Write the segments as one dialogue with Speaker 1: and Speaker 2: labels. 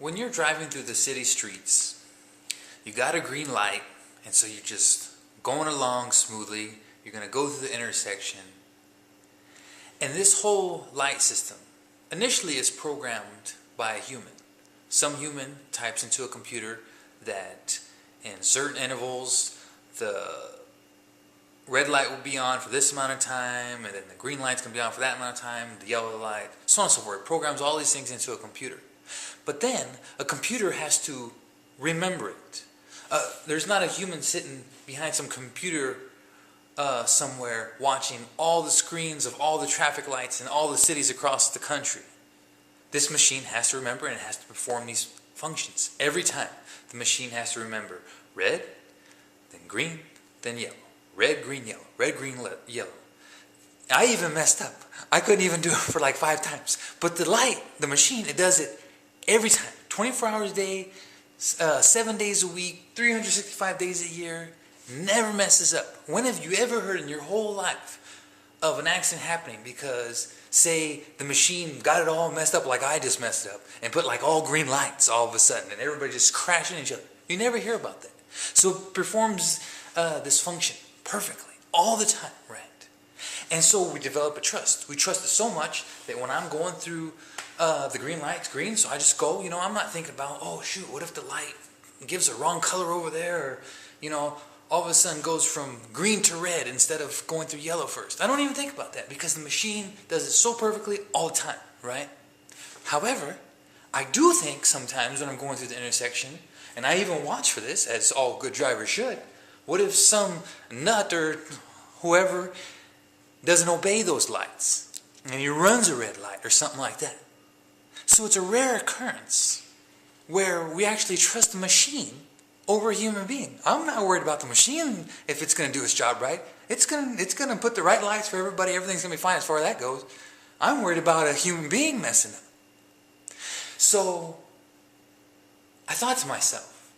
Speaker 1: When you're driving through the city streets, you got a green light, and so you're just going along smoothly. You're going to go through the intersection. And this whole light system initially is programmed by a human. Some human types into a computer that in certain intervals the red light will be on for this amount of time, and then the green light's going to be on for that amount of time, the yellow light, so on and so forth. It programs all these things into a computer. But then a computer has to remember it. There's not a human sitting behind some computer somewhere watching all the screens of all the traffic lights in all the cities across the country. This machine has to remember, and it has to perform these functions. Every time the machine has to remember red, then green, then yellow. Red, green, yellow. Red, green, yellow. I even messed up. I couldn't even do it for like 5 times. But the light, the machine, it does it every time. 24 hours a day, 7 days a week, 365 days a year. Never messes up. When have you ever heard in your whole life of an accident happening because, say, the machine got it all messed up like I just messed up and put like all green lights all of a sudden and everybody just crashing into each other? You never hear about that. So it performs this function perfectly all the time, right? And so we develop a trust. We trust it so much that when I'm going through the green light, it's green, so I just go, I'm not thinking about, oh shoot, what if the light gives a wrong color over there, or, all of a sudden goes from green to red instead of going through yellow first. I don't even think about that because the machine does it so perfectly all the time, right? However, I do think sometimes when I'm going through the intersection, and I even watch for this, as all good drivers should, what if some nut or whoever doesn't obey those lights and he runs a red light or something like that? So it's a rare occurrence where we actually trust the machine over a human being. I'm not worried about the machine if it's going to do its job right. It's going to put the right lights for everybody. Everything's going to be fine as far as that goes. I'm worried about a human being messing up. So I thought to myself,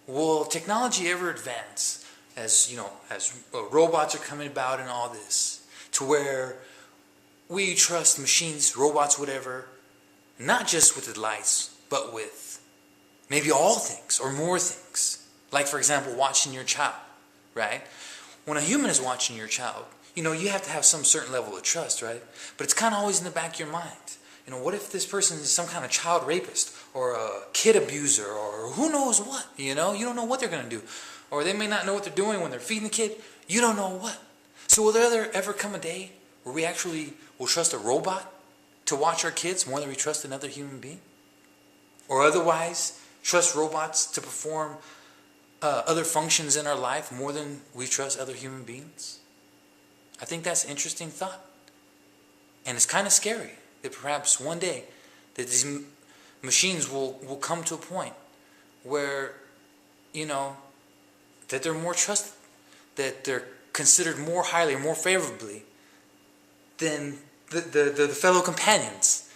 Speaker 1: will technology ever advance as robots are coming about and all this, to where we trust machines, robots, whatever, not just with the lights, but with maybe all things or more things. Like, for example, watching your child, right? When a human is watching your child, you have to have some certain level of trust, right? But it's kind of always in the back of your mind. What if this person is some kind of child rapist or a kid abuser or who knows what, You don't know what they're going to do. Or they may not know what they're doing when they're feeding the kid. You don't know what. So will there ever come a day where we actually will trust a robot to watch our kids more than we trust another human being? Or otherwise trust robots to perform other functions in our life more than we trust other human beings? I think that's an interesting thought. And it's kind of scary that perhaps one day that these machines will come to a point where, that they're more trusted, that they're considered more highly or more favorably than the fellow companions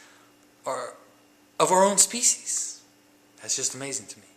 Speaker 1: of our own species. That's just amazing to me.